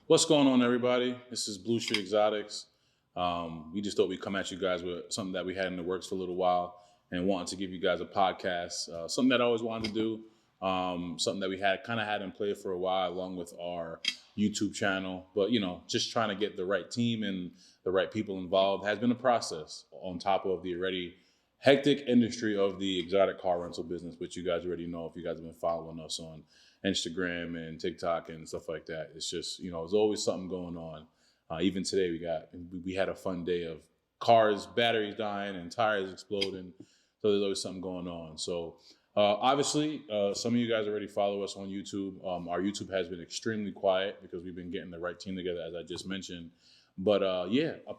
What's going on, everybody? This is BluStreet Exotics. We just thought we'd come at you guys with something that we had in the works for a little while and wanted to give you guys a podcast. Something that I always wanted to do, something that we had in play for a while, along with our YouTube channel. But just trying to get the right team and the right people involved has been a process. On top of the already hectic industry of the exotic car rental business, which you guys already know if you guys have been following us on Instagram and TikTok and stuff like that. It's just, there's always something going on. Even today, we had a fun day of cars, batteries dying, and tires exploding. So there's always something going on. So obviously, some of you guys already follow us on YouTube. Our YouTube has been extremely quiet because we've been getting the right team together, as I just mentioned. But a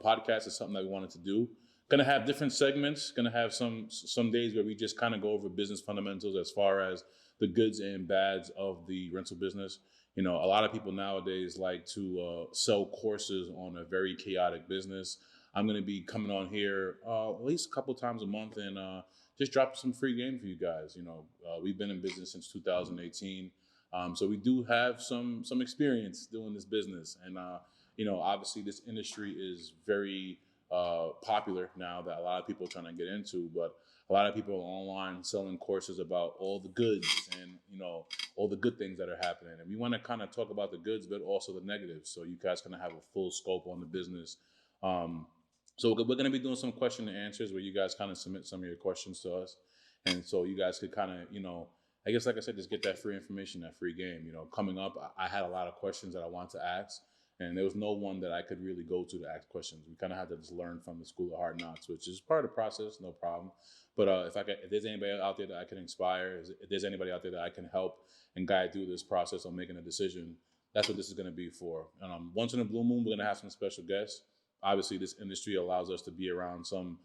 podcast is something that we wanted to do. Going to have different segments. Going to have some days where we just kind of go over business fundamentals as far as the goods and bads of the rental business. A lot of people nowadays like to sell courses on a very chaotic business. I'm going to be coming on here at least a couple times a month and just drop some free game for you guys. We've been in business since 2018, so we do have some experience doing this business. And obviously this industry is very popular now that a lot of people are trying to get into, but a lot of people are online selling courses about all the goods and all the good things that are happening, and we want to kind of talk about the goods but also the negatives, so you guys can have a full scope on the business. So we're going to be doing some question and answers where you guys kind of submit some of your questions to us, and so you guys could kind of I guess, like I said, just get that free information, that free game. Coming up, I had a lot of questions that I wanted to ask, and there was no one that I could really go to ask questions. We kind of had to just learn from the School of Hard Knocks, which is part of the process, no problem. But if there's anybody out there that I can inspire, if there's anybody out there that I can help and guide through this process of making a decision, that's what this is going to be for. Once in a blue moon, we're going to have some special guests. Obviously, this industry allows us to be around some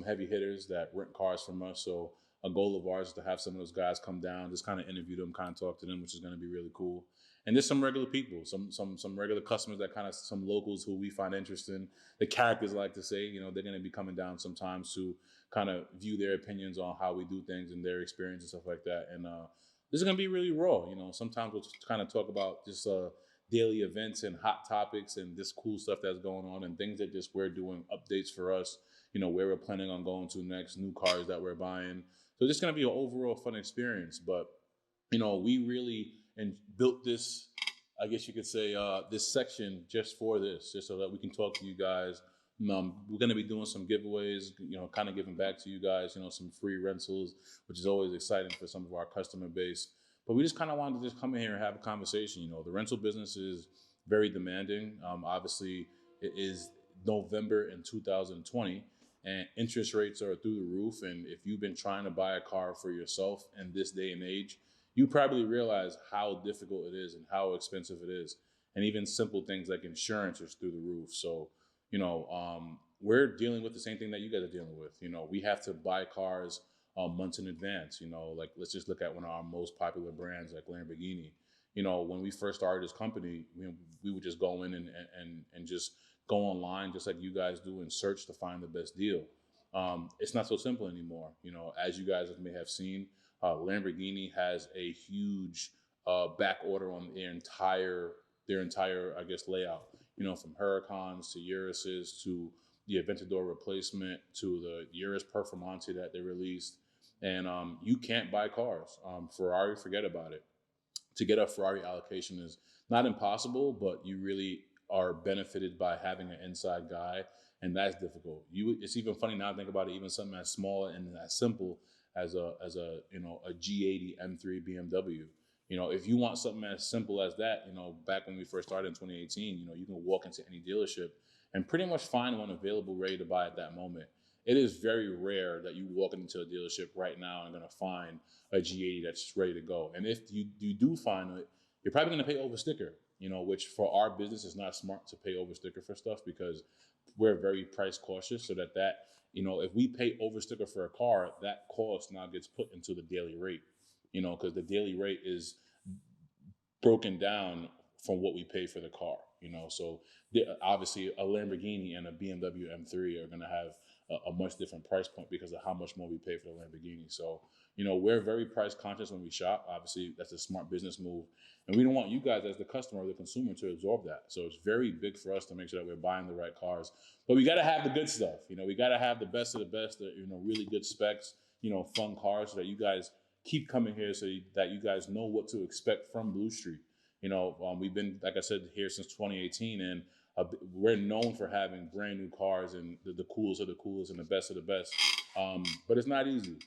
heavy hitters that rent cars from us. So a goal of ours is to have some of those guys come down, just kind of interview them, kind of talk to them, which is going to be really cool. And there's some regular people, some regular customers that kind of some locals who we find interesting. The characters like to say, they're going to be coming down sometimes to kind of view their opinions on how we do things and their experience and stuff like that. And this is going to be really raw. Sometimes we'll kind of talk about just daily events and hot topics and this cool stuff that's going on and things that just we're doing updates for us, where we're planning on going to next, new cars that we're buying. So it's going to be an overall fun experience. But, we really built this, I guess you could say, this section just for this, just so that we can talk to you guys. We're going to be doing some giveaways, kind of giving back to you guys, some free rentals, which is always exciting for some of our customer base. But we just kind of wanted to just come in here and have a conversation. The rental business is very demanding. Obviously, it is November in 2020, and interest rates are through the roof. And if you've been trying to buy a car for yourself in this day and age, you probably realize how difficult it is and how expensive it is. And even simple things like insurance is through the roof. So, we're dealing with the same thing that you guys are dealing with. We have to buy cars months in advance. Like let's just look at one of our most popular brands like Lamborghini. When we first started this company, we would just go in and just go online, just like you guys do, and search to find the best deal. It's not so simple anymore. As you guys may have seen, Lamborghini has a huge back order on their entire, I guess, layout. From Huracans to Urises to the Aventador replacement to the Urus Performante that they released. And you can't buy cars. Ferrari, forget about it. To get a Ferrari allocation is not impossible, but you really are benefited by having an inside guy, and that's difficult. It's even funny now to think about it. Even something as small and as simple as a G80 M3 BMW. If you want something as simple as that, back when we first started in 2018, you can walk into any dealership and pretty much find one available, ready to buy at that moment. It is very rare that you walk into a dealership right now and going to find a G80 that's ready to go. And if you do find it, you're probably going to pay over sticker, which for our business is not smart to pay over sticker for stuff because we're very price cautious, so that if we pay over sticker for a car, that cost now gets put into the daily rate, because the daily rate is broken down from what we pay for the car, so obviously a Lamborghini and a BMW M3 are going to have a much different price point because of how much more we pay for the Lamborghini. So, We're very price conscious when we shop. Obviously, that's a smart business move. And we don't want you guys as the customer or the consumer to absorb that. So it's very big for us to make sure that we're buying the right cars. But we got to have the good stuff. We got to have the best of the best, really good specs, fun cars so that you guys keep coming here so that you guys know what to expect from BluStreet. We've been, like I said, here since 2018, and we're known for having brand new cars and the coolest of the coolest and the best of the best. But it's not easy.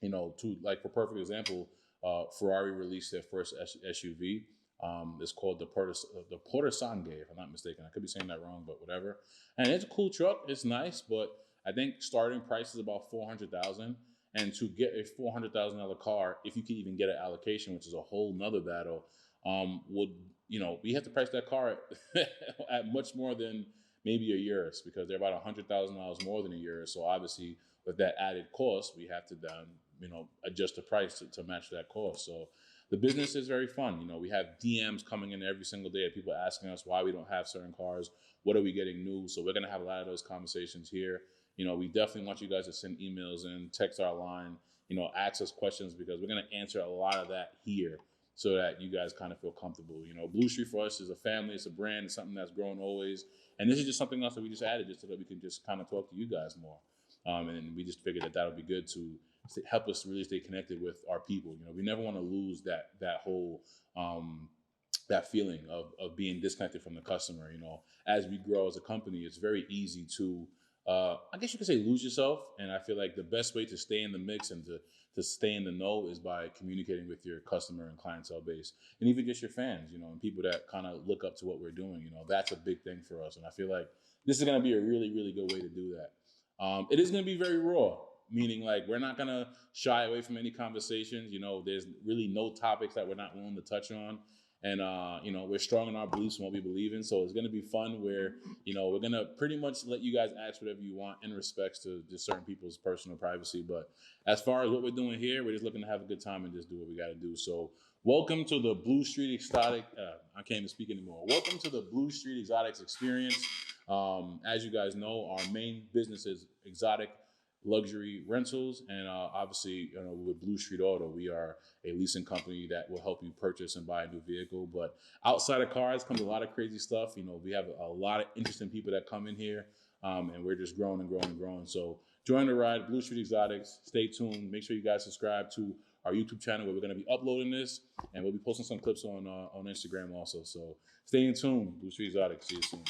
For perfect example, Ferrari released their first SUV. It's called the Portasanghe, if I'm not mistaken. I could be saying that wrong, but whatever. And it's a cool truck. It's nice, but I think starting price is about $400,000. And to get a $400,000 car, if you can even get an allocation, which is a whole nother battle, we have to price that car at much more than maybe a Urus, because they're about $100,000 more than a Urus. So obviously, with that added cost, we have to then adjust the price to match that cost. So the business is very fun. We have DMs coming in every single day of people asking us why we don't have certain cars. What are we getting new? So we're going to have a lot of those conversations here. We definitely want you guys to send emails and text our line, ask us questions, because we're going to answer a lot of that here so that you guys kind of feel comfortable. BluStreet for us is a family. It's a brand. It's something that's grown always. And this is just something else that we just added just so that we can just kind of talk to you guys more. And we just figured that would be good to help us really stay connected with our people. We never want to lose that whole that feeling of being disconnected from the customer. As we grow as a company, it's very easy to, I guess you could say, lose yourself. And I feel like the best way to stay in the mix and to stay in the know is by communicating with your customer and clientele base, and even just your fans, and people that kind of look up to what we're doing. That's a big thing for us. And I feel like this is going to be a really, really good way to do that. It is going to be very raw, meaning like we're not going to shy away from any conversations. There's really no topics that we're not willing to touch on. And, we're strong in our beliefs and what we believe in. So it's going to be fun where, we're going to pretty much let you guys ask whatever you want in respects to just certain people's personal privacy. But as far as what we're doing here, we're just looking to have a good time and just do what we got to do. So welcome to the BluStreet Exotic. I can't even speak anymore. Welcome to the BluStreet Exotics experience. As you guys know, our main business is exotic luxury rentals, and obviously, with BluStreet Auto, we are a leasing company that will help you purchase and buy a new vehicle. But outside of cars comes a lot of crazy stuff. We have a lot of interesting people that come in here, and we're just growing and growing and growing. So join the ride, BluStreet Exotics. Stay tuned. Make sure you guys subscribe to our YouTube channel where we're going to be uploading this, and we'll be posting some clips on Instagram also. So stay in tune, BluStreet Exotics. See you soon.